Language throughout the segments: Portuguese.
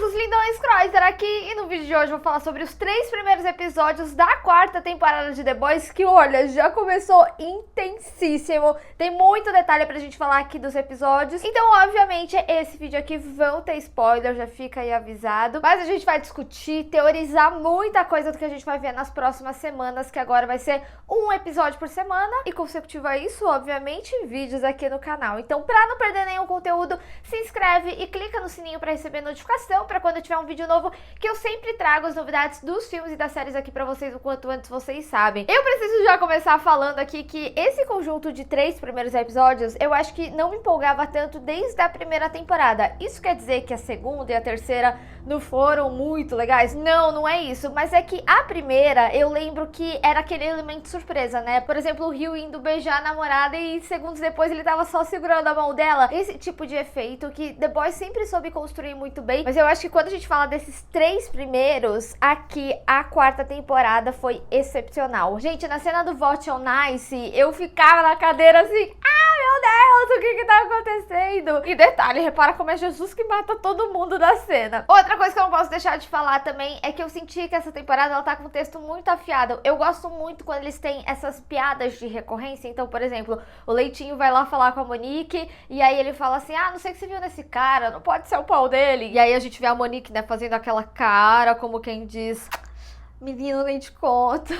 amigos, Lindões Croiser aqui, e no vídeo de hoje eu vou falar sobre os 3 primeiros episódios da 4ª temporada de The Boys, que olha, já começou intensíssimo, tem muito detalhe pra gente falar aqui dos episódios, então obviamente esse vídeo aqui vão ter spoiler, já fica aí avisado, mas a gente vai discutir, teorizar muita coisa do que a gente vai ver nas próximas semanas, que agora vai ser um episódio por semana, e consecutivo a isso, obviamente, vídeos aqui no canal. Então pra não perder nenhum conteúdo, se inscreve e clica no sininho pra receber notificação pra quando eu tiver um vídeo novo, que eu sempre trago as novidades dos filmes e das séries aqui pra vocês o quanto antes vocês sabem. Eu preciso já começar falando aqui que esse conjunto de 3 primeiros episódios, eu acho que não me empolgava tanto desde a primeira temporada. Isso quer dizer que a segunda e a terceira não foram muito legais? Não, não é isso, mas é que a primeira, eu lembro que era aquele elemento surpresa, né? Por exemplo, o Rio indo beijar a namorada e segundos depois ele tava só segurando a mão dela. Esse tipo de efeito que The Boys sempre soube construir muito bem, mas eu acho que quando a gente fala desses 3 primeiros, aqui a 4ª temporada foi excepcional. Gente, na cena do Vote on Nice, eu ficava na cadeira assim, meu Deus, o que tá acontecendo? E detalhe, repara como é Jesus que mata todo mundo da cena. Outra coisa que eu não posso deixar de falar também é que eu senti que essa temporada ela tá com um texto muito afiado. Eu gosto muito quando eles têm essas piadas de recorrência. Então, por exemplo, o Leitinho vai lá falar com a Monique e aí ele fala assim, não sei o que você viu nesse cara, não pode ser o pau dele. E aí a gente vê a Monique, né, fazendo aquela cara como quem diz... menino, nem te conto.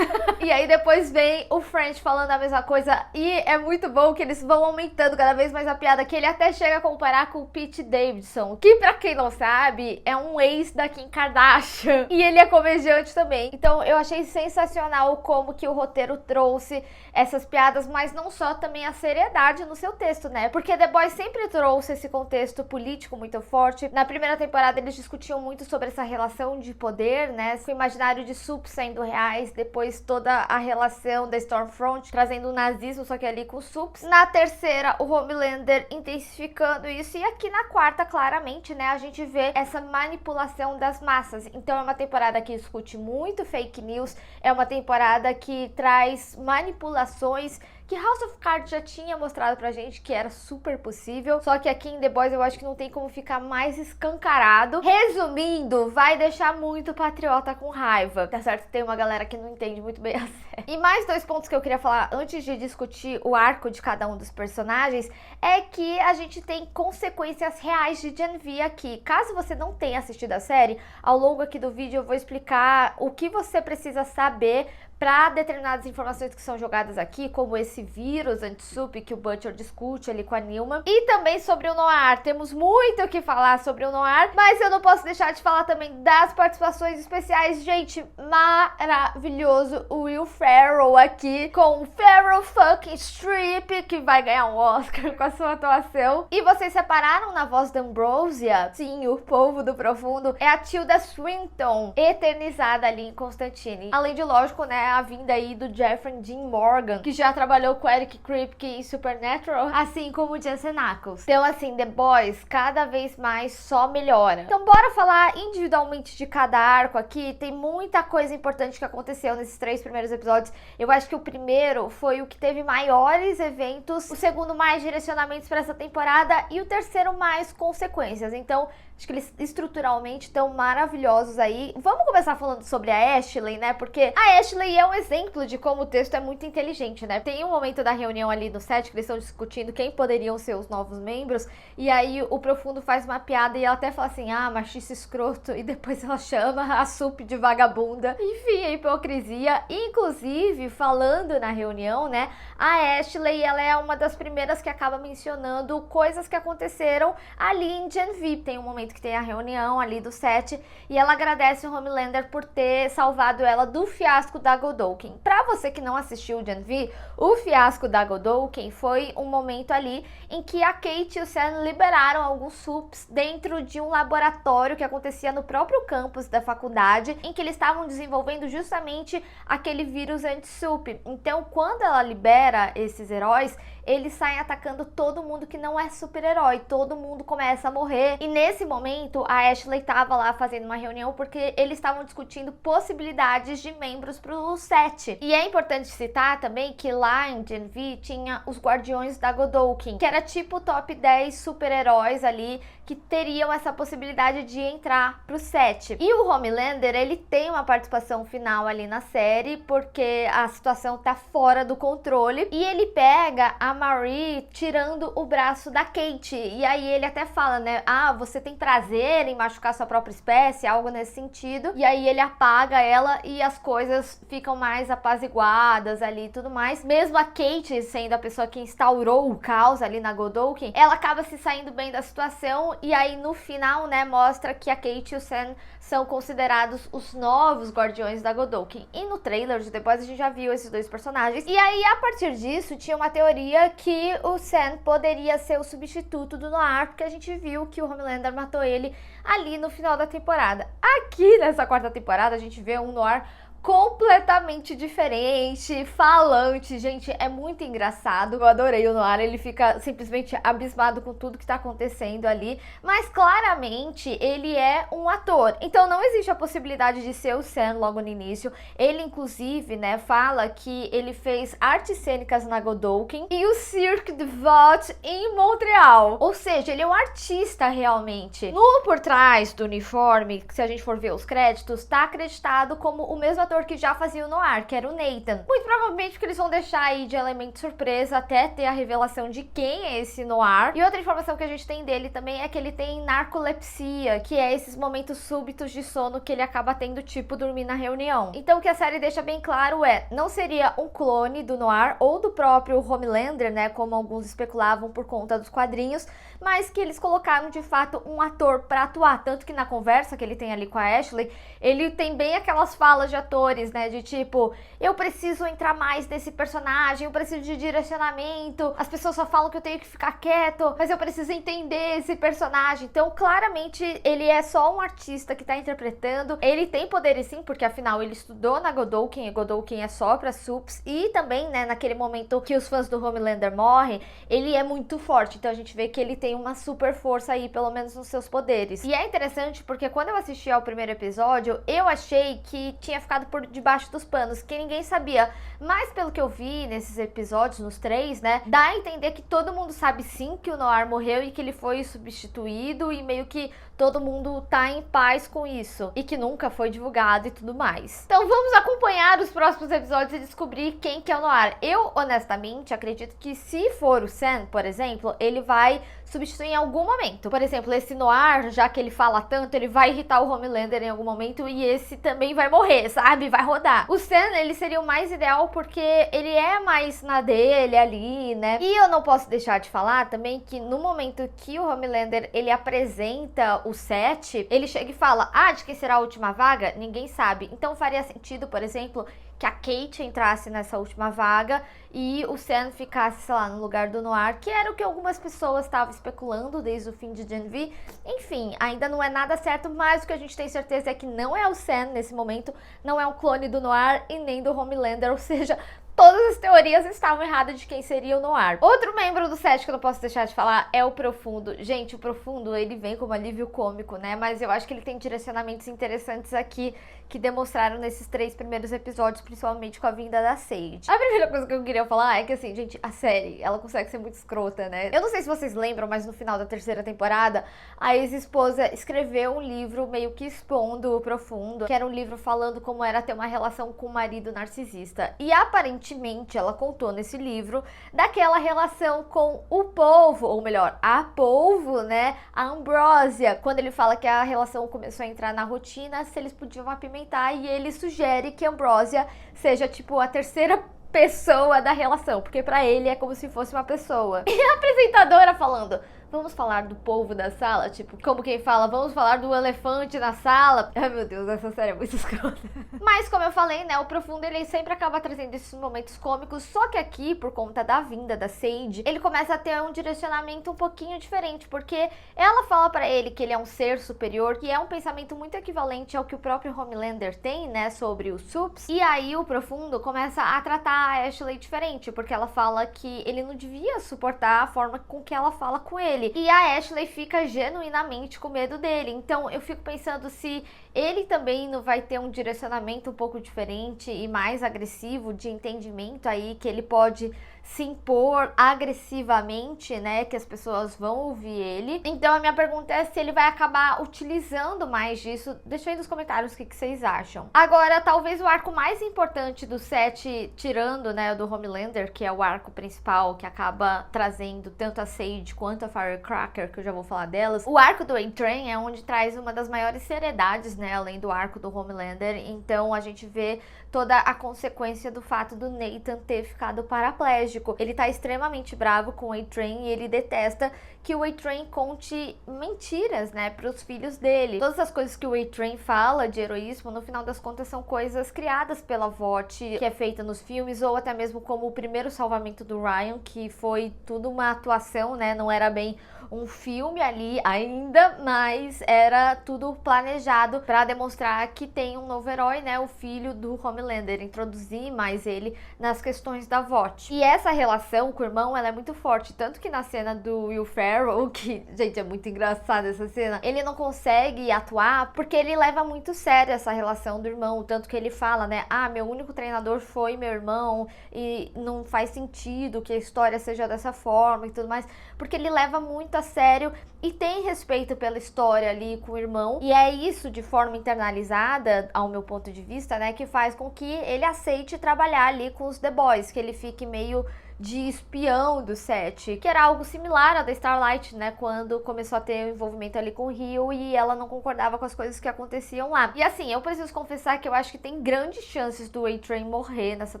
E aí depois vem o French falando a mesma coisa. E é muito bom que eles vão aumentando cada vez mais a piada, que ele até chega a comparar com o Pete Davidson, que pra quem não sabe, é um ex da Kim Kardashian. E ele é comediante também. Então eu achei sensacional como que o roteiro trouxe essas piadas, mas não só, também a seriedade no seu texto, né? Porque The Boys sempre trouxe esse contexto político muito forte. Na primeira temporada eles discutiam muito sobre essa relação de poder, né? O imaginário de Sup sendo reais, depois toda a relação da Stormfront trazendo o nazismo, só que ali com Sups. Na terceira, o Homelander intensificando isso, e aqui na 4ª, claramente, né, a gente vê essa manipulação das massas. Então é uma temporada que discute muito fake news, é uma temporada que traz manipulações que House of Cards já tinha mostrado pra gente que era super possível, só que aqui em The Boys eu acho que não tem como ficar mais escancarado. Resumindo, vai deixar muito patriota com raiva. Tá certo que tem uma galera que não entende muito bem a série. E mais 2 pontos que eu queria falar antes de discutir o arco de cada um dos personagens é que a gente tem consequências reais de Gen V aqui. Caso você não tenha assistido a série, ao longo aqui do vídeo eu vou explicar o que você precisa saber para determinadas informações que são jogadas aqui, como esse vírus anti-Sup que o Butcher discute ali com a Newman. E também sobre o Noir. Temos muito o que falar sobre o Noir, mas eu não posso deixar de falar também das participações especiais. Gente, maravilhoso o Will Ferrell aqui, com o Ferrell fucking Streep, que vai ganhar um Oscar com a sua atuação. E vocês separaram na voz da Ambrosia? Sim, o povo do profundo. É a Tilda Swinton, eternizada ali em Constantine. Além de, lógico, né, a vinda aí do Jeffrey Dean Morgan, que já trabalhou com Eric Kripke em Supernatural, assim como o Jensen Ackles. Então, assim, The Boys cada vez mais só melhora. Então, bora falar individualmente de cada arco aqui. Tem muita coisa importante que aconteceu nesses 3 primeiros episódios. Eu acho que o primeiro foi o que teve maiores eventos, o segundo mais direcionamentos para essa temporada e o terceiro mais consequências. Então, acho que eles estruturalmente estão maravilhosos aí. Vamos começar falando sobre a Ashley, né? Porque a Ashley é um exemplo de como o texto é muito inteligente, né? Tem um momento da reunião ali no set que eles estão discutindo quem poderiam ser os novos membros. E aí o Profundo faz uma piada e ela até fala assim, machista escroto. E depois ela chama a Sup de vagabunda. Enfim, a hipocrisia. Inclusive, falando na reunião, né? A Ashley, ela é uma das primeiras que acaba mencionando coisas que aconteceram ali em Gen V. Tem um momento que tem a reunião ali do set e ela agradece o Homelander por ter salvado ela do fiasco da Godolkin. Pra você que não assistiu o Gen V, o fiasco da Godolkin foi um momento ali em que a Kate e o Sam liberaram alguns Sups dentro de um laboratório que acontecia no próprio campus da faculdade, em que eles estavam desenvolvendo justamente aquele vírus anti-Sup. Então, quando ela libera esses heróis, eles saem atacando todo mundo que não é super-herói, todo mundo começa a morrer. E nesse momento, a Ashley tava lá fazendo uma reunião porque eles estavam discutindo possibilidades de membros pro set. E é importante citar também que lá em Gen V tinha os Guardiões da Godolkin, que era tipo o top 10 super-heróis ali que teriam essa possibilidade de entrar pro set. E o Homelander, ele tem uma participação final ali na série, porque a situação tá fora do controle, e ele pega a Marie tirando o braço da Kate, e aí ele até fala, né, você tem prazer em machucar sua própria espécie, algo nesse sentido, e aí ele apaga ela e as coisas ficam mais apaziguadas ali e tudo mais. Mesmo a Kate sendo a pessoa que instaurou o caos ali na Godolphin, ela acaba se saindo bem da situação, e aí no final, né, mostra que a Kate e o Sam são considerados os novos guardiões da Godolphin. E no trailer de The Boys a gente já viu esses dois personagens. E aí, a partir disso, tinha uma teoria que o Sam poderia ser o substituto do Noir, porque a gente viu que o Homelander matou ele ali no final da temporada. Aqui nessa quarta temporada a gente vê um Noir completamente diferente, falante, gente, é muito engraçado. Eu adorei o Noir, ele fica simplesmente abismado com tudo que tá acontecendo ali, mas claramente ele é um ator, então não existe a possibilidade de ser o Sam logo no início. Ele inclusive, né, fala que ele fez artes cênicas na Godolphin e o Cirque du Vault em Montreal, ou seja, ele é um artista realmente. No por trás do uniforme, se a gente for ver os créditos, tá acreditado como o mesmo ator que já fazia o Noir, que era o Nathan. Muito provavelmente que eles vão deixar aí de elemento surpresa até ter a revelação de quem é esse Noir. E outra informação que a gente tem dele também é que ele tem narcolepsia, que é esses momentos súbitos de sono que ele acaba tendo, tipo dormir na reunião. Então o que a série deixa bem claro não seria um clone do Noir ou do próprio Homelander, né, como alguns especulavam por conta dos quadrinhos, mas que eles colocaram de fato um ator pra atuar, tanto que na conversa que ele tem ali com a Ashley, ele tem bem aquelas falas de atores, né, de tipo, eu preciso entrar mais nesse personagem, eu preciso de direcionamento, as pessoas só falam que eu tenho que ficar quieto, mas eu preciso entender esse personagem. Então claramente ele é só um artista que tá interpretando, ele tem poderes sim, porque afinal ele estudou na Godolphin, e Godolphin é só pra sups, e também, né, naquele momento que os fãs do Homelander morrem, ele é muito forte, então a gente vê que ele tem uma super força aí, pelo menos nos seus poderes. E é interessante porque quando eu assisti ao primeiro episódio, eu achei que tinha ficado por debaixo dos panos, que ninguém sabia, mas pelo que eu vi nesses episódios, nos 3, né, dá a entender que todo mundo sabe sim que o Noir morreu e que ele foi substituído, e meio que todo mundo tá em paz com isso, e que nunca foi divulgado e tudo mais. Então vamos acompanhar os próximos episódios e descobrir quem que é o Noir. Eu, honestamente, acredito que se for o Sam, por exemplo, ele vai substituir em algum momento. Por exemplo, esse Noir, já que ele fala tanto, ele vai irritar o Homelander em algum momento, e esse também vai morrer, sabe? Vai rodar. O Sam, ele seria o mais ideal porque ele é mais na dele ali, né? E eu não posso deixar de falar também que no momento que o Homelander, ele apresenta o set, ele chega e fala, de quem será a última vaga? Ninguém sabe. Então faria sentido, por exemplo, que a Kate entrasse nessa última vaga e o Sam ficasse, sei lá, no lugar do Noir, que era o que algumas pessoas estavam especulando desde o fim de Gen V. Enfim, ainda não é nada certo, mas o que a gente tem certeza é que não é o Sam nesse momento, não é um clone do Noir e nem do Homelander, ou seja, todas as teorias estavam erradas de quem seria o Noir. Outro membro do set que eu não posso deixar de falar é o Profundo. Gente, o Profundo, ele vem como alívio cômico, né? Mas eu acho que ele tem direcionamentos interessantes aqui que demonstraram nesses 3 primeiros episódios, principalmente com a vinda da Sage. A primeira coisa que eu queria falar é que, assim, gente, a série, ela consegue ser muito escrota, né? Eu não sei se vocês lembram, mas no final da 3ª temporada, a ex-esposa escreveu um livro meio que expondo o Profundo, que era um livro falando como era ter uma relação com o marido narcisista. E aparentemente ela contou nesse livro daquela relação com o polvo, ou melhor, a polvo, né? A Ambrosia, quando ele fala que a relação começou a entrar na rotina, se eles podiam apimentar, e ele sugere que a Ambrosia seja tipo a 3ª pessoa da relação, porque pra ele é como se fosse uma pessoa. E a apresentadora falando, vamos falar do polvo da sala? Tipo, como quem fala, vamos falar do elefante na sala? Ai, meu Deus, essa série é muito escrota. Mas, como eu falei, né, o Profundo, ele sempre acaba trazendo esses momentos cômicos, só que aqui, por conta da vinda da Sage, ele começa a ter um direcionamento um pouquinho diferente, porque ela fala pra ele que ele é um ser superior, que é um pensamento muito equivalente ao que o próprio Homelander tem, né, sobre os sups, e aí o Profundo começa a tratar a Ashley diferente, porque ela fala que ele não devia suportar a forma com que ela fala com ele. dele, e a Ashley fica genuinamente com medo dele. Então eu fico pensando se ele também não vai ter um direcionamento um pouco diferente e mais agressivo, de entendimento aí, que ele pode se impor agressivamente, né, que as pessoas vão ouvir ele. Então a minha pergunta é se ele vai acabar utilizando mais disso. Deixa aí nos comentários o que vocês acham. Agora, talvez o arco mais importante do set, tirando, né, do Homelander, que é o arco principal, que acaba trazendo tanto a Sage quanto a Firecracker, que eu já vou falar delas. O arco do A-Train é onde traz uma das maiores seriedades, né, além do arco do Homelander. Então a gente vê toda a consequência do fato do Nathan ter ficado paraplégico. Ele tá extremamente bravo com o A-Train e ele detesta que o A-Train conte mentiras, né, pros filhos dele. Todas as coisas que o A-Train fala de heroísmo, no final das contas, são coisas criadas pela VOT, que é feita nos filmes, ou até mesmo como o primeiro salvamento do Ryan, que foi tudo uma atuação, né, não era bem um filme ali ainda, mas era tudo planejado para demonstrar que tem um novo herói, né, o filho do Homelander, introduzir mais ele nas questões da VOT. E essa relação com o irmão, ela é muito forte, tanto que na cena do Will Ferrell, que, gente, é muito engraçada essa cena, ele não consegue atuar porque ele leva muito sério essa relação do irmão, tanto que ele fala, né, meu único treinador foi meu irmão e não faz sentido que a história seja dessa forma e tudo mais, porque ele leva muito a sério e tem respeito pela história ali com o irmão, e é isso, de forma internalizada, ao meu ponto de vista, né, que faz com que ele aceite trabalhar ali com os The Boys, que ele fique meio de espião do set, que era algo similar a da Starlight, né, quando começou a ter um envolvimento ali com o Rio e ela não concordava com as coisas que aconteciam lá. E assim, eu preciso confessar que eu acho que tem grandes chances do A-Train morrer nessa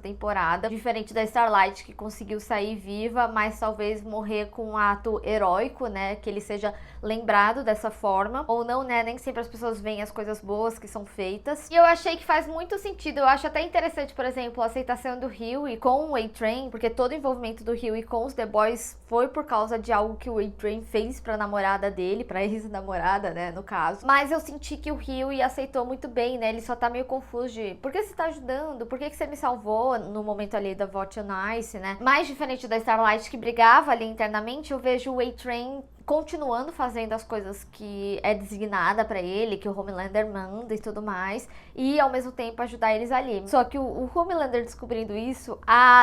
temporada, diferente da Starlight, que conseguiu sair viva, mas talvez morrer com um ato heróico, né, que ele seja lembrado dessa forma, ou não, né, nem sempre as pessoas veem as coisas boas que são feitas. E eu achei que faz muito sentido, eu acho até interessante, por exemplo, a aceitação do Rio e com o A-Train, porque todo o envolvimento do Rio e com os The Boys foi por causa de algo que o A-Train fez pra namorada dele, pra ex-namorada, né, no caso. Mas eu senti que o Rio aceitou muito bem, né, ele só tá meio confuso de por que você tá ajudando, por que você me salvou no momento ali da Vote on Ice, né. Mais diferente da Starlight, que brigava ali internamente, eu vejo o A-Train continuando fazendo as coisas que é designada pra ele, que o Homelander manda e tudo mais, e ao mesmo tempo ajudar eles ali. Só que o Homelander descobrindo isso,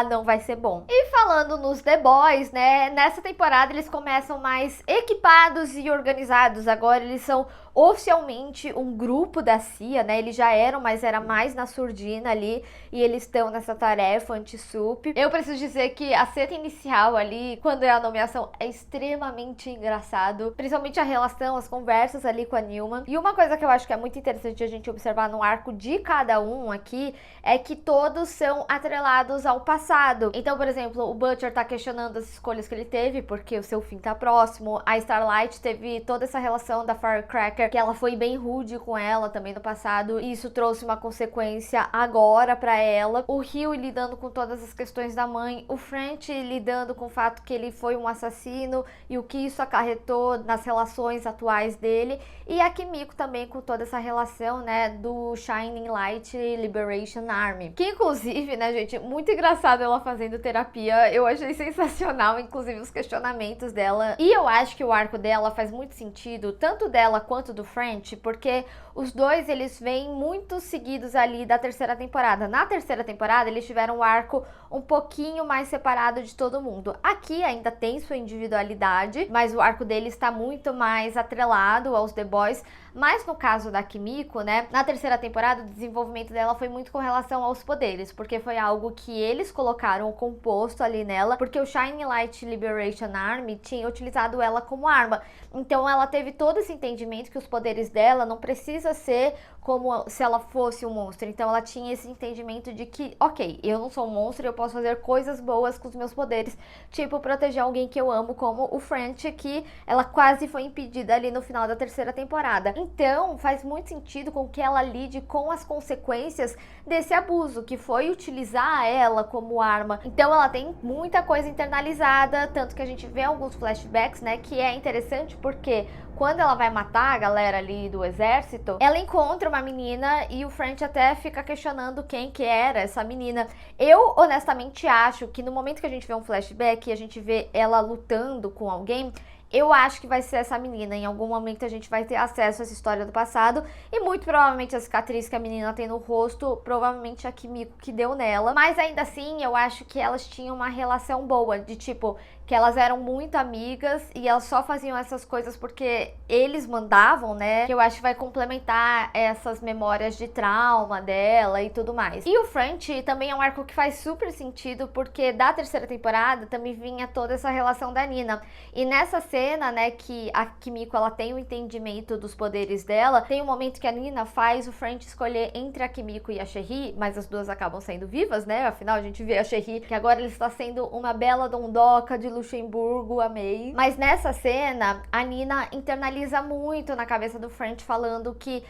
não vai ser bom. E falando nos The Boys, né, nessa temporada eles começam mais equipados e organizados. Agora eles são oficialmente um grupo da CIA, né, eles já eram, mas era mais na surdina ali, e eles estão nessa tarefa anti-sup. Eu preciso dizer que a cena inicial ali, quando é a nomeação, é extremamente engraçado, principalmente a relação, as conversas ali com a Newman. E uma coisa que eu acho que é muito interessante a gente observar no arco de cada um aqui, é que todos são atrelados ao passado. Então, por exemplo, o Butcher tá questionando as escolhas que ele teve, porque o seu fim tá próximo. A Starlight teve toda essa relação da Firecracker, que ela foi bem rude com ela também no passado, e isso trouxe uma consequência agora pra ela. O Rio lidando com todas as questões da mãe, o French lidando com o fato que ele foi um assassino e o que isso acarretou nas relações atuais dele, e a Kimiko também com toda essa relação, né, do Shining Light Liberation Army, que inclusive, né, gente, muito engraçado ela fazendo terapia, eu achei sensacional, inclusive os questionamentos dela, e eu acho que o arco dela faz muito sentido, tanto dela quanto do French, porque os dois, eles vêm muito seguidos ali da terceira temporada. Na terceira temporada, eles tiveram um arco um pouquinho mais separado de todo mundo. Aqui ainda tem sua individualidade, mas o arco dele está muito mais atrelado aos The Boys. Mas no caso da Kimiko, né, na terceira temporada o desenvolvimento dela foi muito com relação aos poderes, porque foi algo que eles colocaram composto ali nela, porque o Shining Light Liberation Army tinha utilizado ela como arma. Então ela teve todo esse entendimento que os poderes dela não precisa ser como se ela fosse um monstro. Então ela tinha esse entendimento de que, ok, eu não sou um monstro, eu posso fazer coisas boas com os meus poderes, tipo proteger alguém que eu amo, como o French, que ela quase foi impedida ali no final da terceira temporada. Então faz muito sentido com que ela lide com as consequências desse abuso, que foi utilizar ela como arma. Então ela tem muita coisa internalizada, tanto que a gente vê alguns flashbacks, né, que é interessante porque quando ela vai matar a galera ali do exército, ela encontra uma menina e o French até fica questionando quem que era essa menina. Eu, honestamente, acho que no momento que a gente vê um flashback e a gente vê ela lutando com alguém, eu acho que vai ser essa menina. Em algum momento a gente vai ter acesso a essa história do passado. E muito provavelmente a cicatriz que a menina tem no rosto, provavelmente a Kimiko que deu nela. Mas ainda assim, eu acho que elas tinham uma relação boa. De tipo, que elas eram muito amigas e elas só faziam essas coisas porque eles mandavam, né? Que eu acho que vai complementar essas memórias de trauma dela e tudo mais. E o French também é um arco que faz super sentido, porque da terceira temporada também vinha toda essa relação da Nina. E nessa cena, né, que a Kimiko, ela tem o entendimento dos poderes dela, tem um momento que a Nina faz o French escolher entre a Kimiko e a Sherry, mas as duas acabam saindo vivas, né? Afinal, a gente vê a Sherry, que agora ele está sendo uma bela dondoca de Luxemburgo, amei. Mas nessa cena, a Nina internaliza muito na cabeça do French, falando que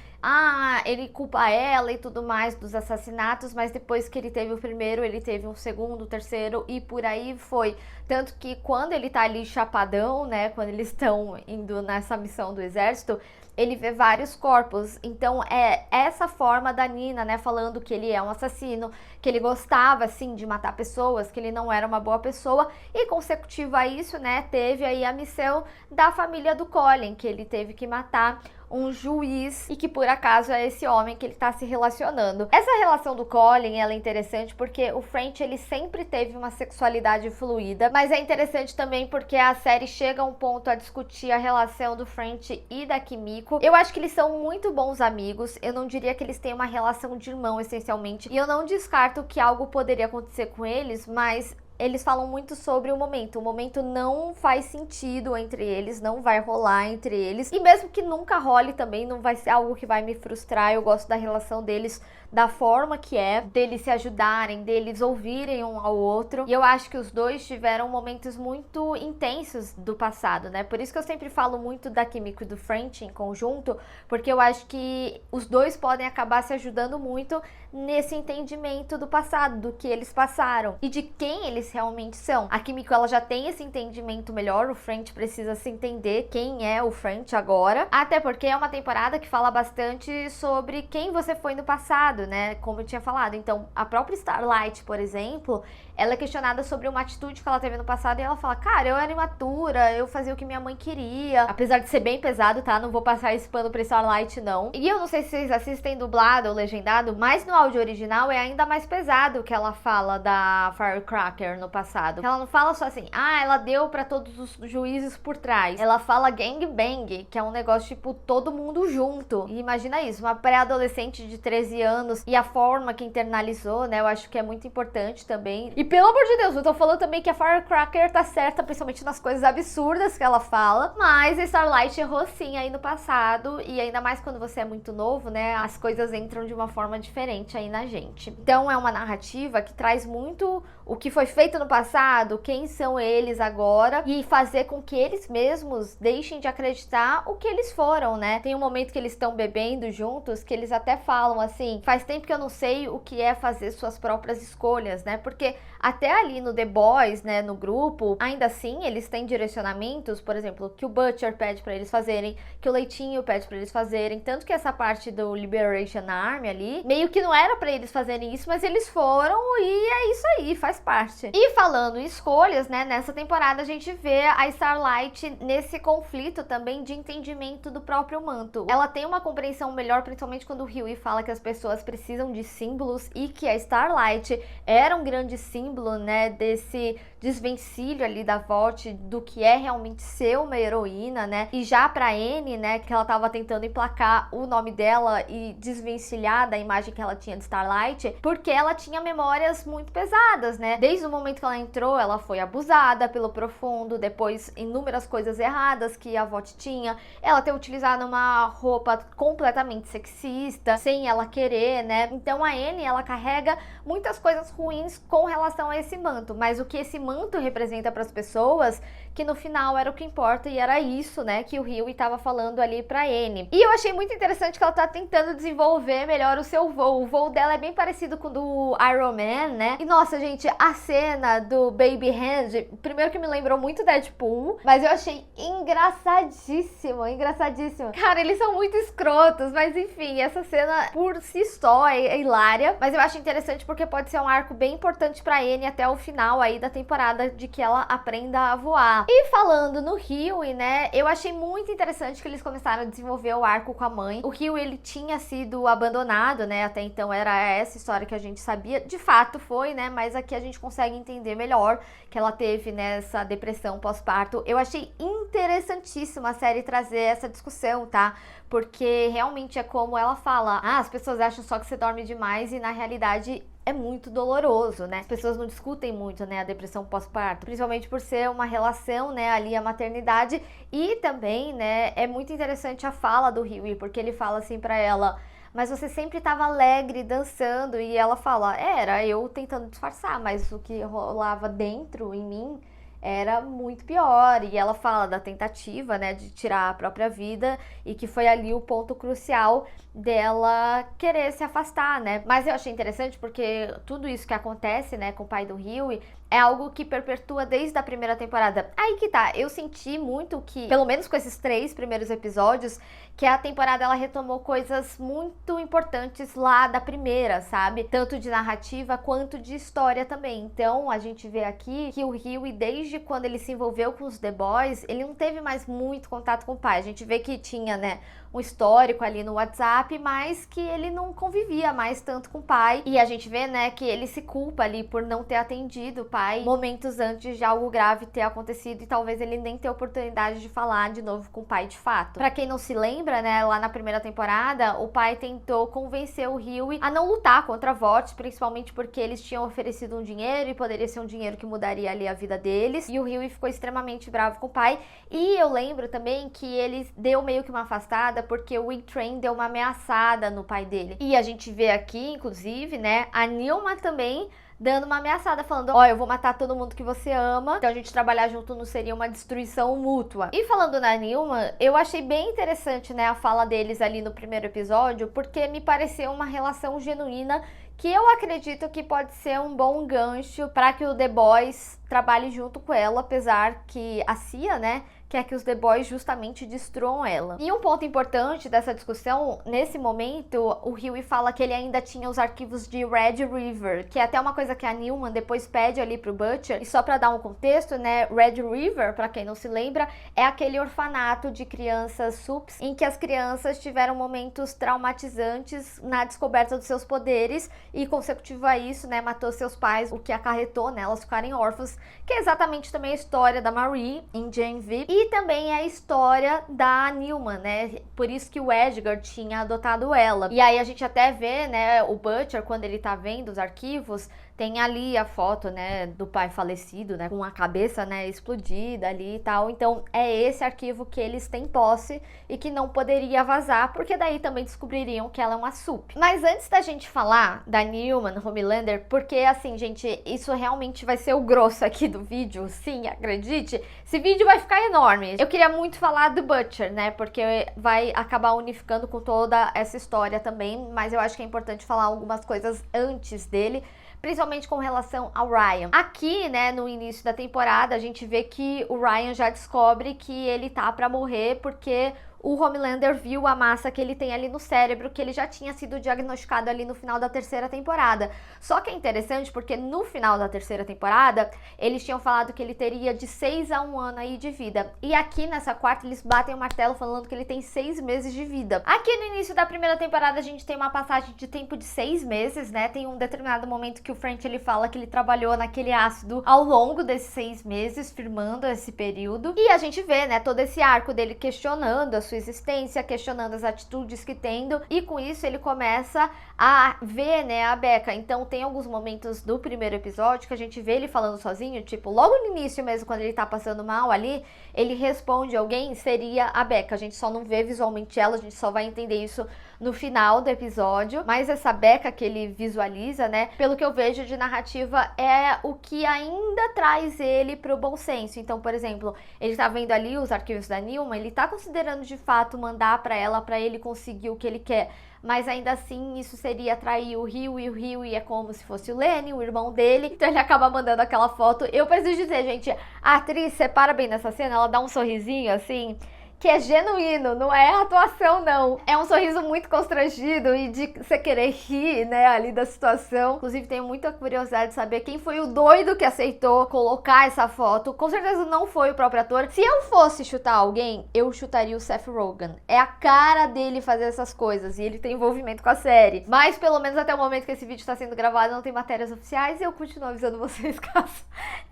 ele culpa ela e tudo mais dos assassinatos, mas depois que ele teve o primeiro, ele teve um segundo, o terceiro e por aí foi. Tanto que quando ele tá ali chapadão, né, quando eles estão indo nessa missão do exército, ele vê vários corpos. Então é essa forma da Nina, né, falando que ele é um assassino, que ele gostava, assim, de matar pessoas, que ele não era uma boa pessoa. E consecutivo a isso, né, teve aí a missão da família do Colin, que ele teve que matar um juiz e que por acaso é esse homem que ele tá se relacionando. Essa relação do Colin, ela é interessante porque o French, ele sempre teve uma sexualidade fluida, mas é interessante também porque a série chega a um ponto a discutir a relação do French e da Kimiko. Eu acho que eles são muito bons amigos, eu não diria que eles têm uma relação de irmão essencialmente, e eu não descarto que algo poderia acontecer com eles, mas eles falam muito sobre o momento. O momento não faz sentido entre eles, não vai rolar entre eles. E mesmo que nunca role também, não vai ser algo que vai me frustrar. Eu gosto da relação deles, da forma que é, deles se ajudarem, deles ouvirem um ao outro. E eu acho que os dois tiveram momentos muito intensos do passado, né? Por isso que eu sempre falo muito da Kimiko e do French em conjunto, porque eu acho que os dois podem acabar se ajudando muito nesse entendimento do passado, do que eles passaram e de quem eles realmente são. A Kimiko, ela já tem esse entendimento melhor, o French precisa se entender quem é o French agora, até porque é uma temporada que fala bastante sobre quem você foi no passado, né, como eu tinha falado. Então, a própria Starlight, por exemplo, ela é questionada sobre uma atitude que ela teve no passado e ela fala, cara, eu era imatura, eu fazia o que minha mãe queria, apesar de ser bem pesado, tá, não vou passar esse pano pra Starlight, não. E eu não sei se vocês assistem dublado ou legendado, mas no áudio original é ainda mais pesado o que ela fala da Firecracker no passado. Ela não fala só assim, ela deu pra todos os juízes por trás. Ela fala gangbang, que é um negócio tipo todo mundo junto. E imagina isso, uma pré-adolescente de 13 anos e a forma que internalizou, né, eu acho que é muito importante também. E pelo amor de Deus, eu tô falando também que a Firecracker tá certa, principalmente nas coisas absurdas que ela fala, mas a Starlight errou sim aí no passado, e ainda mais quando você é muito novo, né, as coisas entram de uma forma diferente aí na gente. Então é uma narrativa que traz muito o que foi feito no passado, quem são eles agora, e fazer com que eles mesmos deixem de acreditar o que eles foram, né? Tem um momento que eles estão bebendo juntos, que eles até falam assim, faz tempo que eu não sei o que é fazer suas próprias escolhas, né? Porque até ali no The Boys, né, no grupo, ainda assim eles têm direcionamentos, por exemplo, que o Butcher pede pra eles fazerem, que o Leitinho pede pra eles fazerem, tanto que essa parte do Liberation Army ali, meio que não era pra eles fazerem isso, mas eles foram e é isso aí, faz parte. E falando em escolhas, né, nessa temporada a gente vê a Starlight nesse conflito também de entendimento do próprio manto. Ela tem uma compreensão melhor, principalmente quando o Hughie fala que as pessoas precisam de símbolos e que a Starlight era um grande símbolo, né, desse desvencilho ali da Vought, do que é realmente ser uma heroína, né, e já pra Anne, né, que ela tava tentando emplacar o nome dela e desvencilhar da imagem que ela tinha de Starlight, porque ela tinha memórias muito pesadas, né, desde o momento que ela entrou, ela foi abusada pelo Profundo, depois inúmeras coisas erradas que a Vought tinha, ela ter utilizado uma roupa completamente sexista, sem ela querer, né, então a Anne, ela carrega muitas coisas ruins com relação a esse manto, mas o que esse manto representa para as pessoas, que no final era o que importa, e era isso, né, que o Hughie estava falando ali pra Anne. E eu achei muito interessante que ela tá tentando desenvolver melhor o seu voo. O voo dela é bem parecido com o do Iron Man, né? E nossa, gente, a cena do Baby Hand, primeiro que me lembrou muito Deadpool, mas eu achei engraçadíssimo, engraçadíssimo. Cara, eles são muito escrotos, mas enfim, essa cena por si só é hilária, mas eu acho interessante porque pode ser um arco bem importante pra Anne até o final aí da temporada. temporada de que ela aprenda a voar. E falando no Hughie, né, eu achei muito interessante que eles começaram a desenvolver o arco com a mãe. O Hughie, ele tinha sido abandonado, né, até então era essa história que a gente sabia, de fato foi, né, mas aqui a gente consegue entender melhor que ela teve nessa depressão pós-parto. Eu achei interessantíssima a série trazer essa discussão, tá? Porque realmente é como ela fala, as pessoas acham só que você dorme demais e na realidade é muito doloroso, né? As pessoas não discutem muito, né, a depressão pós-parto, principalmente por ser uma relação, né, ali a maternidade. E também, né, é muito interessante a fala do Hughie, porque ele fala assim pra ela: mas você sempre estava alegre, dançando. E ela fala: era eu tentando disfarçar, mas o que rolava dentro, em mim, era muito pior. E ela fala da tentativa, né, de tirar a própria vida e que foi ali o ponto crucial dela querer se afastar, né? Mas eu achei interessante porque tudo isso que acontece, né, com o pai do Hughie é algo que perpetua desde a primeira temporada. Aí que tá, eu senti muito que, pelo menos com esses 3 primeiros episódios, que a temporada ela retomou coisas muito importantes lá da primeira, sabe? Tanto de narrativa quanto de história também. Então a gente vê aqui que o Hughie, desde quando ele se envolveu com os The Boys, ele não teve mais muito contato com o pai. A gente vê que tinha, né, um histórico ali no WhatsApp, mas que ele não convivia mais tanto com o pai. E a gente vê, né, que ele se culpa ali por não ter atendido o pai momentos antes de algo grave ter acontecido e talvez ele nem ter oportunidade de falar de novo com o pai de fato. Pra quem não se lembra, né, lá na primeira temporada, o pai tentou convencer o Hughie a não lutar contra a Vought, principalmente porque eles tinham oferecido um dinheiro e poderia ser um dinheiro que mudaria ali a vida deles. E o Hughie ficou extremamente bravo com o pai. E eu lembro também que ele deu meio que uma afastada porque o Wing-Train deu uma ameaçada no pai dele. E a gente vê aqui, inclusive, né, a Nilma também dando uma ameaçada, falando: ó, eu vou matar todo mundo que você ama, então a gente trabalhar junto não seria uma destruição mútua. E falando na Nilma, eu achei bem interessante, né, a fala deles ali no primeiro episódio, porque me pareceu uma relação genuína que eu acredito que pode ser um bom gancho para que o The Boys trabalhe junto com ela, apesar que a Cia, né, quer que os The Boys justamente destruam ela. E um ponto importante dessa discussão, nesse momento, o Hughie fala que ele ainda tinha os arquivos de Red River, que é até uma coisa que a Newman depois pede ali pro Butcher. E só pra dar um contexto, né, Red River, pra quem não se lembra, é aquele orfanato de crianças SUPs, em que as crianças tiveram momentos traumatizantes na descoberta dos seus poderes e, consecutivo a isso, né, matou seus pais, o que acarretou, né, elas ficarem órfãs, que é exatamente também a história da Marie em Jane V. E também é a história da Newman, né? Por isso que o Edgar tinha adotado ela. E aí a gente até vê, né, o Butcher, quando ele tá vendo os arquivos, tem ali a foto, né, do pai falecido, né, com a cabeça, né, explodida ali e tal. Então é esse arquivo que eles têm posse e que não poderia vazar, porque daí também descobririam que ela é uma SUP. Mas antes da gente falar da Newman, Homelander, porque assim, gente, isso realmente vai ser o grosso aqui do vídeo, sim, acredite, esse vídeo vai ficar enorme. Eu queria muito falar do Butcher, né, porque vai acabar unificando com toda essa história também, mas eu acho que é importante falar algumas coisas antes dele, principalmente com relação ao Ryan. Aqui, né, no início da temporada, a gente vê que o Ryan já descobre que ele tá pra morrer porque o Homelander viu a massa que ele tem ali no cérebro, que ele já tinha sido diagnosticado ali no final da terceira temporada. Só que é interessante porque no final da terceira temporada, eles tinham falado que ele teria de 6 a 1 ano aí de vida. E aqui nessa quarta, eles batem o martelo falando que ele tem 6 meses de vida. Aqui no início da primeira temporada, a gente tem uma passagem de tempo de 6 meses, né? Tem um determinado momento que o French, ele fala que ele trabalhou naquele ácido ao longo desses 6 meses, firmando esse período. E a gente vê, né, todo esse arco dele questionando a sua existência, questionando as atitudes que tendo, e com isso ele começa a ver, né, a Becca. Então tem alguns momentos do primeiro episódio que a gente vê ele falando sozinho, tipo, logo no início mesmo, quando ele tá passando mal ali, ele responde alguém, seria a Becca. A gente só não vê visualmente ela, a gente só vai entender isso no final do episódio, mas essa Becca que ele visualiza, né, pelo que eu vejo de narrativa, é o que ainda traz ele pro bom senso. Então, por exemplo, ele tá vendo ali os arquivos da Nilma, ele tá considerando de fato mandar pra ela, pra ele conseguir o que ele quer, mas ainda assim isso seria atrair o Rio, e o Rio é como se fosse o Lenny, o irmão dele, então ele acaba mandando aquela foto. Eu preciso dizer, gente, a atriz separa bem nessa cena, ela dá um sorrisinho assim, que é genuíno, não é atuação, não. É um sorriso muito constrangido e de você querer rir, né, ali da situação. Inclusive, tenho muita curiosidade de saber quem foi o doido que aceitou colocar essa foto. Com certeza não foi o próprio ator. Se eu fosse chutar alguém, eu chutaria o Seth Rogen. É a cara dele fazer essas coisas e ele tem envolvimento com a série. Mas, pelo menos até o momento que esse vídeo está sendo gravado, não tem matérias oficiais e eu continuo avisando vocês caso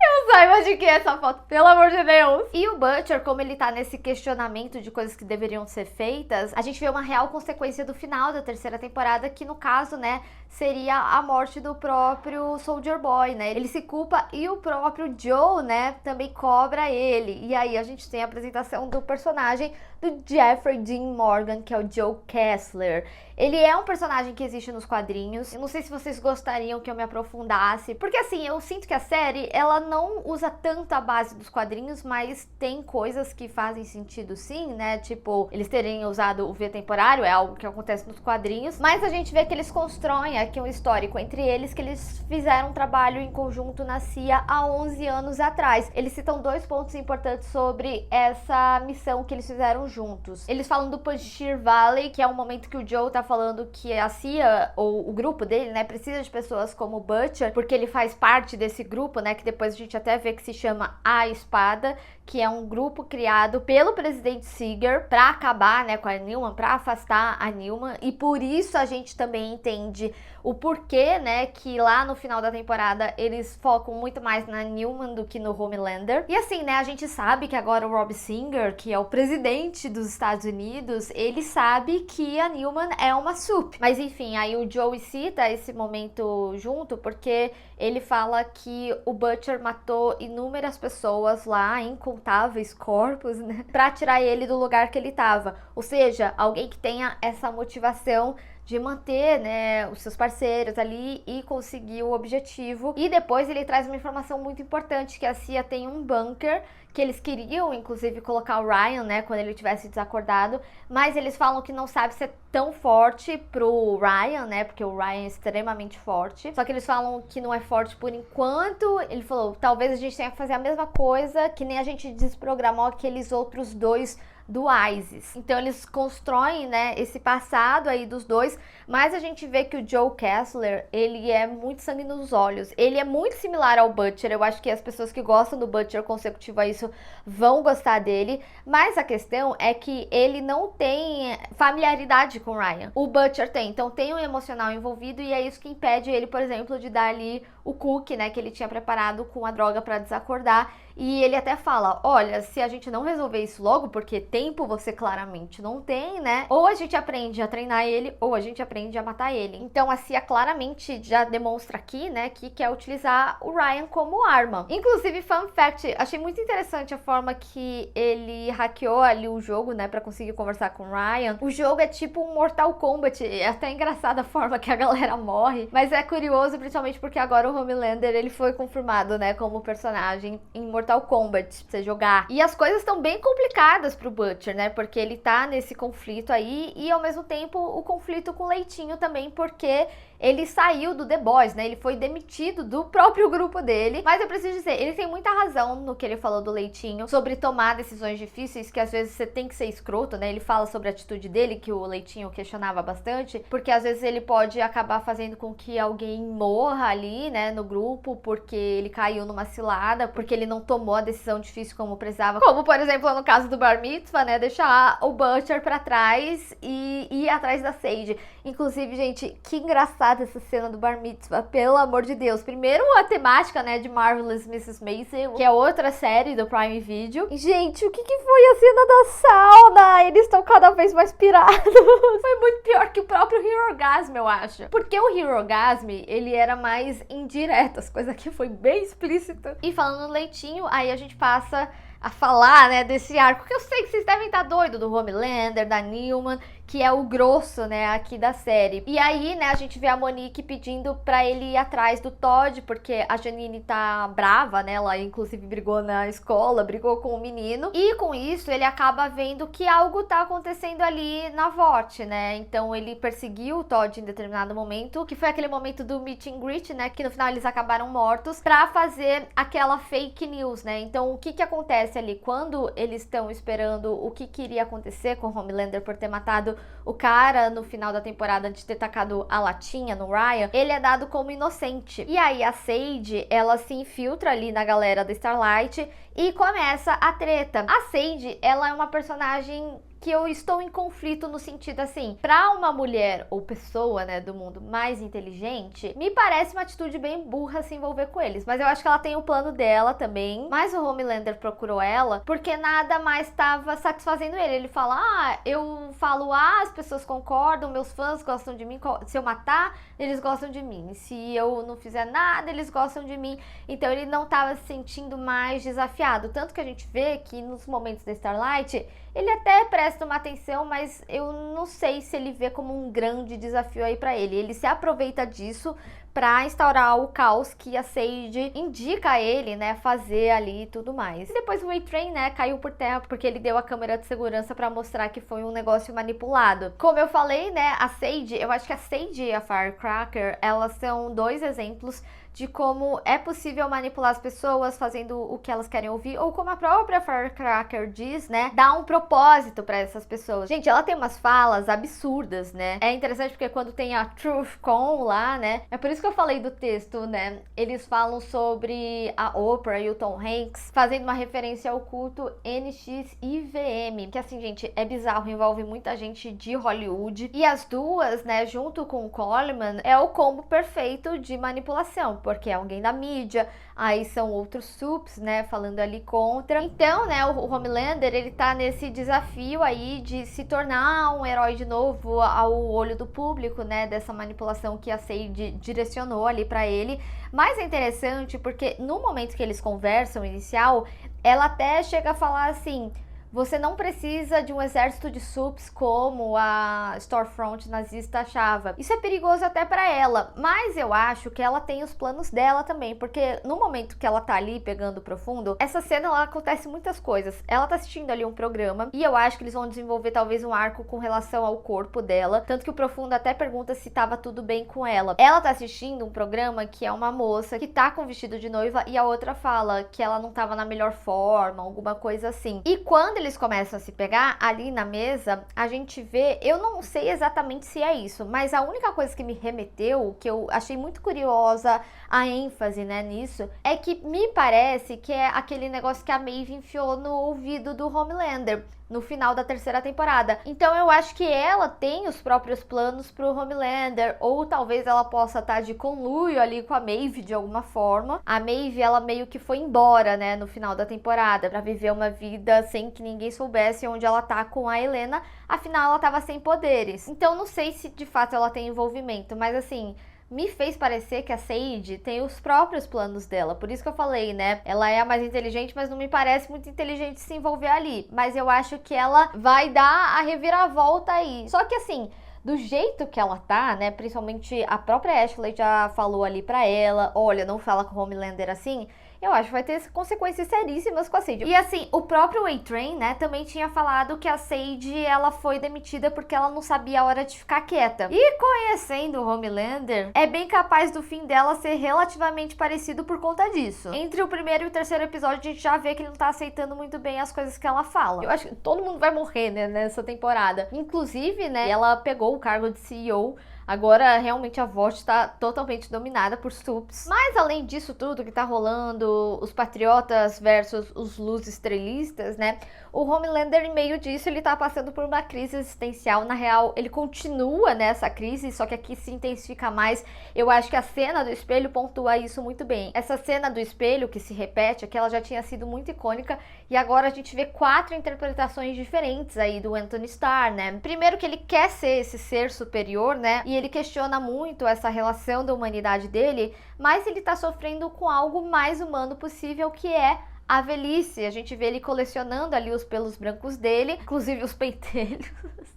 eu saiba de que é essa foto, pelo amor de Deus. E o Butcher, como ele tá nesse questionamento de coisas que deveriam ser feitas, a gente vê uma real consequência do final da terceira temporada, que no caso, né, seria a morte do próprio Soldier Boy, né? Ele se culpa e o próprio Joe, né, também cobra ele. E aí a gente tem a apresentação do personagem do Jeffrey Dean Morgan, que é o Joe Kessler. Ele é um personagem que existe nos quadrinhos. Eu não sei se vocês gostariam que eu me aprofundasse, porque assim, eu sinto que a série, ela não usa tanto a base dos quadrinhos, mas tem coisas que fazem sentido sim, né? Tipo, eles terem usado o V temporário, é algo que acontece nos quadrinhos, mas a gente vê que eles constroem aqui um histórico entre eles, que eles fizeram um trabalho em conjunto na CIA há 11 anos atrás. Eles citam 2 pontos importantes sobre essa missão que eles fizeram juntos. Eles falam do Panjshir Valley, que é um momento que o Joe tá falando que a CIA, ou o grupo dele, né, precisa de pessoas como o Butcher, porque ele faz parte desse grupo, né, que depois a gente até vê que se chama A Espada, que é um grupo criado pelo presidente Seeger pra acabar, né, com a Newman, pra afastar a Newman, e por isso a gente também entende o porquê, né, que lá no final da temporada eles focam muito mais na Newman do que no Homelander. E assim, né, a gente sabe que agora o Rob Singer, que é o presidente dos Estados Unidos, ele sabe que a Newman é uma sup. Mas enfim, aí o Joey cita esse momento junto porque ele fala que o Butcher matou inúmeras pessoas lá, incontáveis corpos, né, pra tirar ele do lugar que ele tava. Ou seja, alguém que tenha essa motivação de manter, né, os seus parceiros ali e conseguir o objetivo. E depois ele traz uma informação muito importante, que a CIA tem um bunker, que eles queriam, inclusive, colocar o Ryan, né, quando ele tivesse desacordado, mas eles falam que não sabe se é tão forte pro Ryan, né, porque o Ryan é extremamente forte, só que eles falam que não é forte por enquanto. Ele falou, talvez a gente tenha que fazer a mesma coisa, que nem a gente desprogramou aqueles outros 2 do ISIS. Então eles constroem, né, esse passado aí dos dois, mas a gente vê que o Joe Kessler, ele é muito sangue nos olhos. Ele é muito similar ao Butcher. Eu acho que as pessoas que gostam do Butcher consecutivo a isso vão gostar dele, mas a questão é que ele não tem familiaridade com o Ryan. O Butcher tem, então tem um emocional envolvido e é isso que impede ele, por exemplo, de dar ali o cookie, né, que ele tinha preparado com a droga para desacordar. E ele até fala, olha, se a gente não resolver isso logo, porque tempo você claramente não tem, né? Ou a gente aprende a treinar ele, ou a gente aprende a matar ele. Então a CIA claramente já demonstra aqui, né, que quer utilizar o Ryan como arma. Inclusive, fun fact, achei muito interessante a forma que ele hackeou ali o jogo, né, pra conseguir conversar com o Ryan. O jogo é tipo um Mortal Kombat, é até engraçada a forma que a galera morre, mas é curioso, principalmente porque agora o Homelander, ele foi confirmado, né, como personagem em Mortal Kombat, pra você jogar. E as coisas estão bem complicadas pro Butcher, né, porque ele tá nesse conflito aí e ao mesmo tempo o conflito com o Leitinho também, porque ele saiu do The Boys, né, ele foi demitido do próprio grupo dele. Mas eu preciso dizer, ele tem muita razão no que ele falou do Leitinho, sobre tomar decisões difíceis, que às vezes você tem que ser escroto, né, ele fala sobre a atitude dele, que o Leitinho questionava bastante, porque às vezes ele pode acabar fazendo com que alguém morra ali, né, no grupo, porque ele caiu numa cilada, porque ele não tomou a decisão difícil como precisava, como por exemplo no caso do Bar Mitzvah, né, deixar o Butcher pra trás e ir atrás da Sage. Inclusive, gente, que engraçada essa cena do Bar Mitzvah, pelo amor de Deus. Primeiro a temática, né, de Marvelous Mrs. Maisel, que é outra série do Prime Video. E, gente, o que foi a cena da sauna? Eles estão cada vez mais pirados. Foi muito pior que o próprio Hero Orgasm, eu acho. Porque o Hero Orgasm, ele era mais indireto, as coisas aqui foi bem explícita. E falando no Leitinho, aí a gente passa a falar, né, desse arco, que eu sei que vocês devem estar doido do Homelander, da Newman, que é o grosso, né, aqui da série. E aí, né, a gente vê a Monique pedindo pra ele ir atrás do Todd, porque a Janine tá brava, né, ela inclusive brigou na escola, brigou com o menino, e com isso ele acaba vendo que algo tá acontecendo ali na VOT, né, então ele perseguiu o Todd em determinado momento, que foi aquele momento do meet and greet, né, que no final eles acabaram mortos, pra fazer aquela fake news, né, então o que acontece ali, quando eles estão esperando o que iria acontecer com o Homelander por ter matado o cara no final da temporada de ter tacado a latinha no Ryan, ele é dado como inocente. E aí a Sage, ela se infiltra ali na galera da Starlight e começa a treta. A Sage, ela é uma personagem que eu estou em conflito no sentido assim, pra uma mulher ou pessoa, né, do mundo mais inteligente, me parece uma atitude bem burra se envolver com eles, mas eu acho que ela tem o plano dela também, mas o Homelander procurou ela porque nada mais estava satisfazendo ele. Ele fala, eu falo as pessoas concordam, meus fãs gostam de mim, se eu matar, eles gostam de mim, se eu não fizer nada, eles gostam de mim, então ele não estava se sentindo mais desafiado, tanto que a gente vê que nos momentos da Starlight, ele até presta uma atenção, mas eu não sei se ele vê como um grande desafio aí pra ele. Ele se aproveita disso pra instaurar o caos que a Sage indica a ele, né, fazer ali e tudo mais. E depois o A-Train, né, caiu por terra porque ele deu a câmera de segurança pra mostrar que foi um negócio manipulado. Como eu falei, né, a Sage, eu acho que a Sage e a Firecracker, elas são dois exemplos de como é possível manipular as pessoas fazendo o que elas querem ouvir, ou como a própria Firecracker diz, né, dá um propósito pra essas pessoas. Gente, ela tem umas falas absurdas, né? É interessante porque quando tem a TruthCon lá, né, é por isso que eu falei do texto, né, eles falam sobre a Oprah e o Tom Hanks, fazendo uma referência ao culto NXIVM, que assim, gente, é bizarro, envolve muita gente de Hollywood, e as duas, né, junto com o Coleman, é o combo perfeito de manipulação, porque é alguém da mídia, aí são outros sups, né, falando ali contra. Então, né, o Homelander, ele tá nesse desafio aí de se tornar um herói de novo ao olho do público, né, dessa manipulação que a Sage direcionou ali pra ele. Mas é interessante porque no momento que eles conversam inicial, ela até chega a falar assim: você não precisa de um exército de sups como a Stormfront nazista achava. Isso é perigoso até pra ela, mas eu acho que ela tem os planos dela também, porque no momento que ela tá ali pegando o Profundo, essa cena lá acontece muitas coisas. Ela tá assistindo ali um programa e eu acho que eles vão desenvolver talvez um arco com relação ao corpo dela, tanto que o Profundo até pergunta se tava tudo bem com ela. Ela tá assistindo um programa que é uma moça que tá com vestido de noiva e a outra fala que ela não tava na melhor forma, alguma coisa assim. E quando eles começam a se pegar ali na mesa, a gente vê, eu não sei exatamente se é isso, mas a única coisa que me remeteu, que eu achei muito curiosa a ênfase, né, nisso, é que me parece que é aquele negócio que a Maeve enfiou no ouvido do Homelander no final da terceira temporada. Então eu acho que ela tem os próprios planos pro Homelander, ou talvez ela possa estar de conluio ali com a Maeve de alguma forma. A Maeve, ela meio que foi embora, né, no final da temporada, pra viver uma vida sem que ninguém soubesse onde ela tá com a Helena, afinal ela tava sem poderes. Então não sei se de fato ela tem envolvimento, mas assim, me fez parecer que a Sage tem os próprios planos dela. Por isso que eu falei, né? Ela é a mais inteligente, mas não me parece muito inteligente se envolver ali. Mas eu acho que ela vai dar a reviravolta aí. Só que assim, do jeito que ela tá, né? Principalmente a própria Ashley já falou ali pra ela: olha, não fala com o Homelander assim. Eu acho que vai ter consequências seríssimas com a Sage. E assim, o próprio A-Train, né, também tinha falado que a Sage, ela foi demitida porque ela não sabia a hora de ficar quieta. E conhecendo o Homelander, é bem capaz do fim dela ser relativamente parecido por conta disso. Entre o primeiro e o terceiro episódio, a gente já vê que ele não tá aceitando muito bem as coisas que ela fala. Eu acho que todo mundo vai morrer, né, nessa temporada. Inclusive, né, ela pegou o cargo de CEO. Agora, realmente, a VOT está totalmente dominada por sups. Mas, além disso tudo que tá rolando, os patriotas versus os luz estrelistas, né? O Homelander, em meio disso, ele tá passando por uma crise existencial. Na real, ele continua nessa crise, só que aqui se intensifica mais. Eu acho que a cena do espelho pontua isso muito bem. Essa cena do espelho, que se repete, aqui ela já tinha sido muito icônica. E agora a gente vê 4 interpretações diferentes aí do Anthony Starr, né? Primeiro que ele quer ser esse ser superior, né? E ele questiona muito essa relação da humanidade dele, mas ele tá sofrendo com algo mais humano possível, que é a velhice. A gente vê ele colecionando ali os pelos brancos dele, inclusive os pentelhos.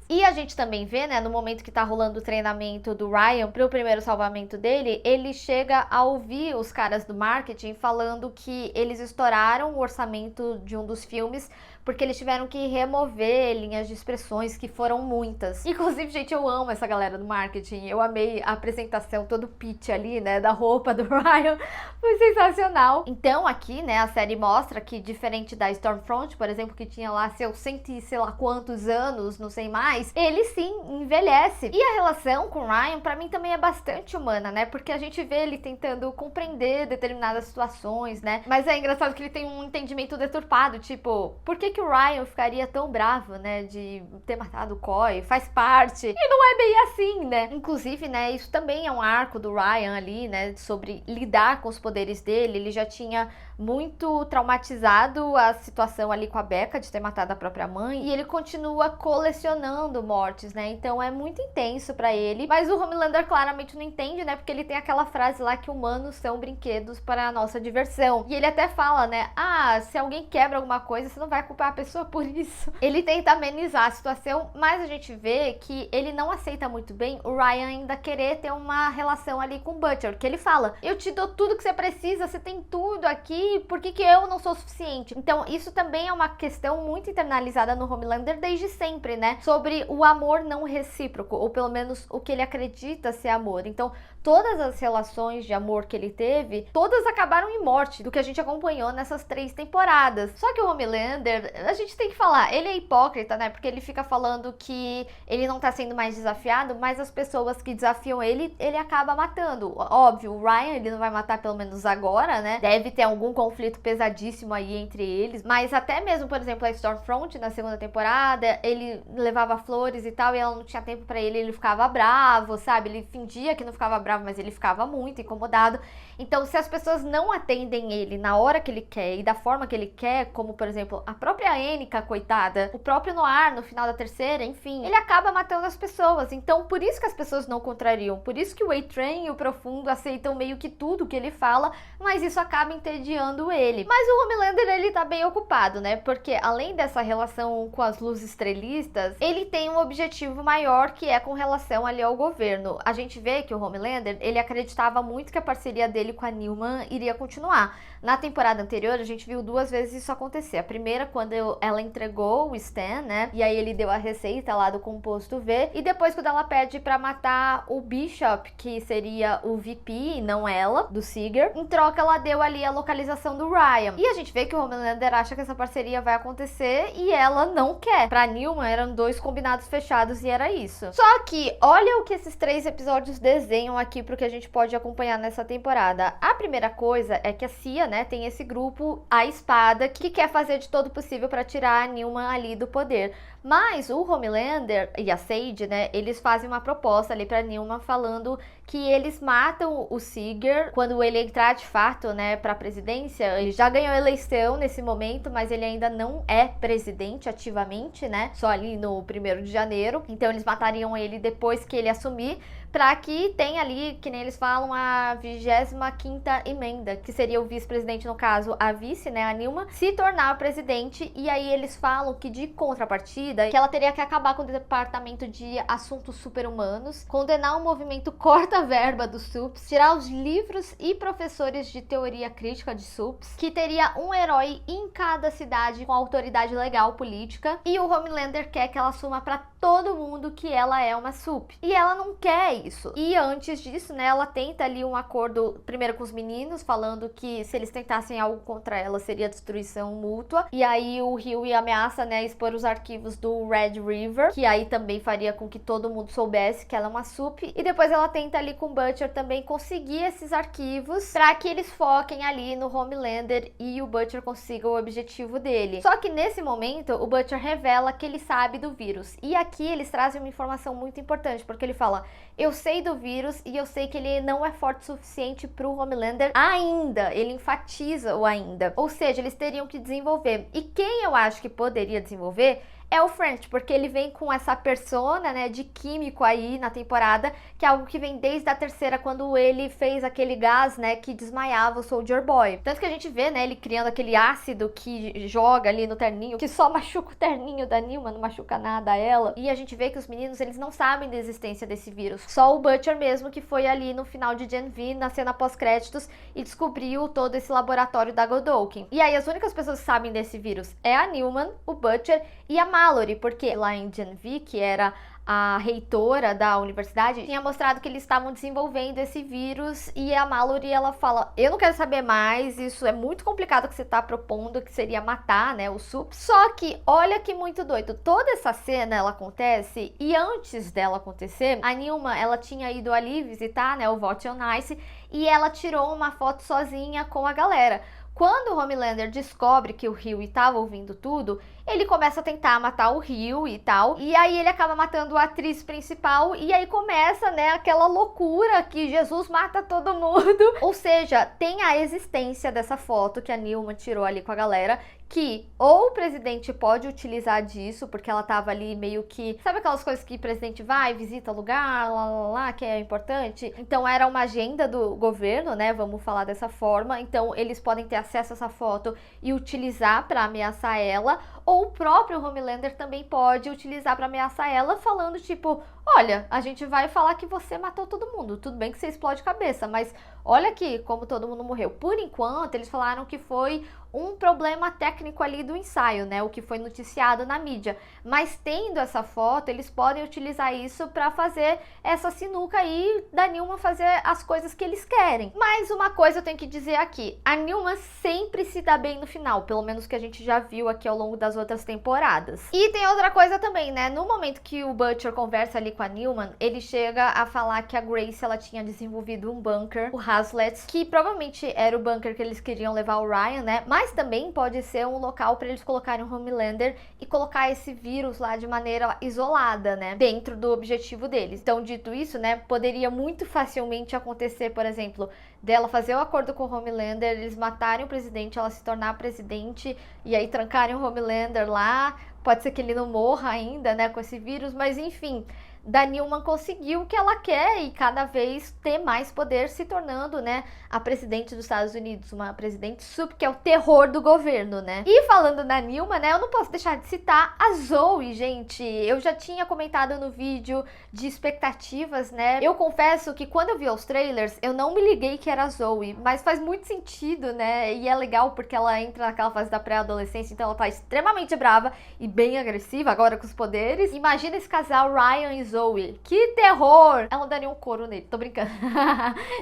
E a gente também vê, né, no momento que tá rolando o treinamento do Ryan pro primeiro salvamento dele, ele chega a ouvir os caras do marketing falando que eles estouraram o orçamento de um dos filmes porque eles tiveram que remover linhas de expressões que foram muitas. Inclusive, gente, eu amo essa galera do marketing. Eu amei a apresentação, todo o pitch ali, né, da roupa do Ryan. Foi sensacional. Então, aqui, né, a série mostra que, diferente da Stormfront, por exemplo, que tinha lá seus cento e sei lá quantos anos, não sei mais, ele sim envelhece. E a relação com o Ryan, pra mim, também é bastante humana, né, porque a gente vê ele tentando compreender determinadas situações, né, mas é engraçado que ele tem um entendimento deturpado, tipo, por que o Ryan ficaria tão bravo, né, de ter matado o Coy? Faz parte. E não é bem assim, né? Inclusive, né, isso também é um arco do Ryan ali, né, sobre lidar com os poderes dele. Ele já tinha muito traumatizado a situação ali com a Becca de ter matado a própria mãe, e ele continua colecionando mortes, né? Então é muito intenso pra ele, mas o Homelander claramente não entende, né? Porque ele tem aquela frase lá que humanos são brinquedos para a nossa diversão. E ele até fala, né? Ah, se alguém quebra alguma coisa, você não vai culpar a pessoa por isso. Ele tenta amenizar a situação, mas a gente vê que ele não aceita muito bem o Ryan ainda querer ter uma relação ali com o Butcher, que ele fala, eu te dou tudo que você precisa, você tem tudo aqui, por que eu não sou suficiente? Então isso também é uma questão muito internalizada no Homelander desde sempre, né? Sobre o amor não recíproco, ou pelo menos o que ele acredita ser amor. Então todas as relações de amor que ele teve, todas acabaram em morte, do que a gente acompanhou nessas 3 temporadas. Só que o Homelander, a gente tem que falar, ele é hipócrita, né? Porque ele fica falando que ele não tá sendo mais desafiado, mas as pessoas que desafiam ele, ele acaba matando. Óbvio, o Ryan, ele não vai matar pelo menos agora, né? Deve ter algum conflito pesadíssimo aí entre eles, mas até mesmo, por exemplo, a Stormfront na segunda temporada, ele levava flores e tal, e ela não tinha tempo pra ele, ele ficava bravo, sabe? Ele fingia que não ficava bravo, mas ele ficava muito incomodado. Então, se as pessoas não atendem ele na hora que ele quer e da forma que ele quer, como, por exemplo, a própria Annika, coitada, o próprio Noir no final da terceira, enfim, ele acaba matando as pessoas. Então, por isso que as pessoas não contrariam, por isso que o A-Train e o Profundo aceitam meio que tudo que ele fala, mas isso acaba entediando ele. Mas o Homelander, ele tá bem ocupado, né? Porque além dessa relação com as luzes estrelistas, ele tem um objetivo maior, que é com relação ali ao governo. A gente vê que o Homelander, ele acreditava muito que a parceria dele com a Newman iria continuar. Na temporada anterior, a gente viu 2 vezes isso acontecer. A primeira, quando ela entregou o Stan, né? E aí ele deu a receita lá do composto V. E depois, quando ela pede pra matar o Bishop, que seria o VP, não ela, do Seeger. Em troca, ela deu ali a localização do Ryan. E a gente vê que o Homelander acha que essa parceria vai acontecer e ela não quer. Pra Newman, eram 2 combinados fechados e era isso. Só que, olha o que esses 3 episódios desenham aqui pro que a gente pode acompanhar nessa temporada. A primeira coisa é que a Cia, né, tem esse grupo, a Espada, que quer fazer de todo possível para tirar a Newman ali do poder. Mas o Homelander e a Sage, né, eles fazem uma proposta ali pra Newman falando que eles matam o Seeger quando ele entrar de fato, né, pra presidência. Ele já ganhou a eleição nesse momento, mas ele ainda não é presidente ativamente, né, só ali no 1º de janeiro. Então eles matariam ele depois que ele assumir, pra que tenha ali, que nem eles falam, a 25ª emenda, que seria o vice-presidente, no caso, a vice, né, a Newman, se tornar presidente. E aí eles falam que, de contrapartida, que ela teria que acabar com o departamento de assuntos super-humanos, condenar o movimento corta-verba dos SUPs, tirar os livros e professores de teoria crítica de SUPs, que teria um herói em cada cidade com autoridade legal política, e o Homelander quer que ela assuma pra todo mundo que ela é uma SUP. E ela não quer isso. E antes disso, né, ela tenta ali um acordo, primeiro com os meninos, falando que se eles tentassem algo contra ela, seria destruição mútua. E aí o Hughie ameaça, né, expor os arquivos do Red River, que aí também faria com que todo mundo soubesse que ela é uma SUP. E depois ela tenta ali com o Butcher também conseguir esses arquivos pra que eles foquem ali no Homelander e o Butcher consiga o objetivo dele. Só que nesse momento, o Butcher revela que ele sabe do vírus. E aqui eles trazem uma informação muito importante, porque ele fala, eu sei do vírus e eu sei que ele não é forte o suficiente pro Homelander ainda. Ele enfatiza o ainda. Ou seja, eles teriam que desenvolver. E quem eu acho que poderia desenvolver é o French, porque ele vem com essa persona, né, de químico aí na temporada, que é algo que vem desde a terceira, quando ele fez aquele gás, né, que desmaiava o Soldier Boy. Tanto que a gente vê, né, ele criando aquele ácido que joga ali no terninho, que só machuca o terninho da Nilma, não machuca nada ela. E a gente vê que os meninos, eles não sabem da existência desse vírus. Só o Butcher mesmo, que foi ali no final de Gen V, na cena pós-créditos, e descobriu todo esse laboratório da Godolkin. E aí as únicas pessoas que sabem desse vírus é a Newman, o Butcher e a Mallory, porque lá em Gen V, que era a reitora da universidade, tinha mostrado que eles estavam desenvolvendo esse vírus, e a Mallory, ela fala, eu não quero saber mais, isso é muito complicado que você tá propondo, que seria matar, né, o Sup. Só que, olha que muito doido, toda essa cena, ela acontece, e antes dela acontecer, a Nilma, ela tinha ido ali visitar, né, o Vault on Ice, e ela tirou uma foto sozinha com a galera. Quando o Homelander descobre que o Hughie estava ouvindo tudo, ele começa a tentar matar o Hughie e tal, e aí ele acaba matando a atriz principal, e aí começa, né, aquela loucura que Jesus mata todo mundo. Ou seja, tem a existência dessa foto que a Nilma tirou ali com a galera, que ou o presidente pode utilizar disso, porque ela tava ali meio que... Sabe aquelas coisas que o presidente vai, visita lugar, lá, que é importante? Então era uma agenda do governo, né, vamos falar dessa forma. Então eles podem ter acesso a essa foto e utilizar para ameaçar ela, ou o próprio Homelander também pode utilizar para ameaçar ela, falando tipo, olha, a gente vai falar que você matou todo mundo, tudo bem que você explode cabeça, mas olha aqui como todo mundo morreu. Por enquanto, eles falaram que foi um problema técnico ali do ensaio, né, o que foi noticiado na mídia, mas tendo essa foto, eles podem utilizar isso para fazer essa sinuca aí da Nilma fazer as coisas que eles querem. Mas uma coisa eu tenho que dizer aqui, a Nilma sempre se dá bem no final, pelo menos que a gente já viu aqui ao longo das outras temporadas. E tem outra coisa também, né, no momento que o Butcher conversa ali com a Newman, ele chega a falar que a Grace, ela tinha desenvolvido um bunker, o Hazlet, que provavelmente era o bunker que eles queriam levar o Ryan, né, mas também pode ser um local para eles colocarem o Homelander e colocar esse vírus lá de maneira isolada, né, dentro do objetivo deles. Então, dito isso, né, poderia muito facilmente acontecer, por exemplo, dela fazer o acordo com o Homelander, eles matarem o presidente, ela se tornar presidente e aí trancarem o Homelander lá. Pode ser que ele não morra ainda, né, com esse vírus, mas enfim, da Newman conseguiu o que ela quer e cada vez ter mais poder, se tornando, né, a presidente dos Estados Unidos, uma presidente sup, que é o terror do governo, né. E falando na Newman, né, eu não posso deixar de citar a Zoe, gente. Eu já tinha comentado no vídeo de expectativas, né. Eu confesso que quando eu vi os trailers, eu não me liguei que era a Zoe, mas faz muito sentido, né, e é legal porque ela entra naquela fase da pré-adolescência, então ela tá extremamente brava e bem agressiva agora com os poderes. Imagina esse casal Ryan e Zoe, que terror! Ela daria um couro nele, tô brincando.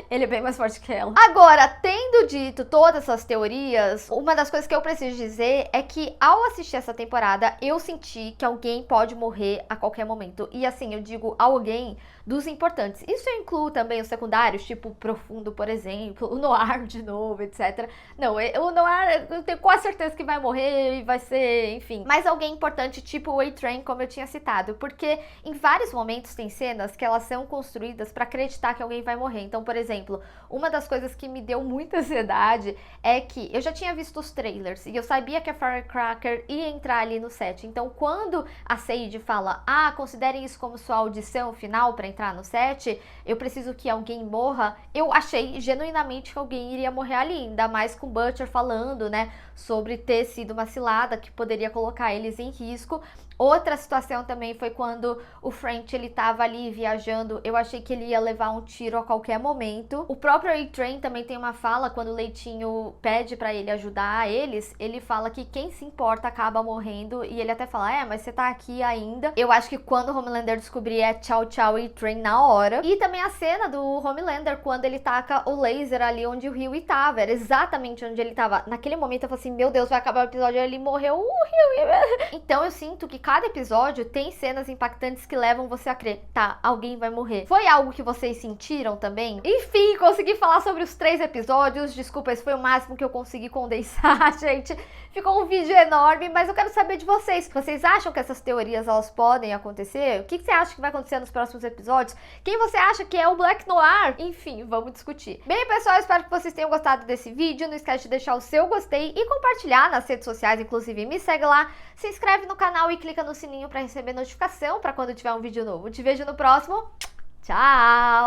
Ele é bem mais forte que ela. Agora, tendo dito todas essas teorias, uma das coisas que eu preciso dizer é que ao assistir essa temporada, eu senti que alguém pode morrer a qualquer momento. E assim, eu digo alguém dos importantes. Isso eu incluo também os secundários, tipo o Profundo, por exemplo, o Noir de novo, etc. Não, o Noir eu tenho quase certeza que vai morrer e vai ser, enfim. Mas alguém importante, tipo o A-Train, como eu tinha citado, porque em vários momentos tem cenas que elas são construídas para acreditar que alguém vai morrer. Então, por exemplo, uma das coisas que me deu muita ansiedade é que eu já tinha visto os trailers e eu sabia que a Firecracker ia entrar ali no set. Então, quando a Sage fala, considerem isso como sua audição final para entrar no set, eu preciso que alguém morra, eu achei genuinamente que alguém iria morrer ali, ainda mais com o Butcher falando, né, sobre ter sido uma cilada que poderia colocar eles em risco. Outra situação também foi quando o French, ele tava ali viajando, eu achei que ele ia levar um tiro a qualquer momento. O próprio A-Train também tem uma fala, quando o Leitinho pede pra ele ajudar eles, ele fala que quem se importa acaba morrendo, e ele até fala, mas você tá aqui ainda. Eu acho que quando o Homelander descobrir é tchau, tchau, A-Train na hora. E também a cena do Homelander, quando ele taca o laser ali onde o Hughie tava, era exatamente onde ele tava. Naquele momento eu falei assim, meu Deus, vai acabar o episódio e ele morreu, o Hughie. Então eu sinto que cada episódio tem cenas impactantes que levam você a crer, tá, alguém vai morrer. Foi algo que vocês sentiram também? Enfim, consegui falar sobre os 3 episódios. Desculpa, esse foi o máximo que eu consegui condensar, gente. Ficou um vídeo enorme, mas eu quero saber de vocês. Vocês acham que essas teorias, elas podem acontecer? O que você acha que vai acontecer nos próximos episódios? Quem você acha que é o Black Noir? Enfim, vamos discutir. Bem, pessoal, espero que vocês tenham gostado desse vídeo. Não esquece de deixar o seu gostei e compartilhar nas redes sociais, inclusive me segue lá, se inscreve no canal e clica clica no sininho pra receber notificação pra quando tiver um vídeo novo. Te vejo no próximo. Tchau!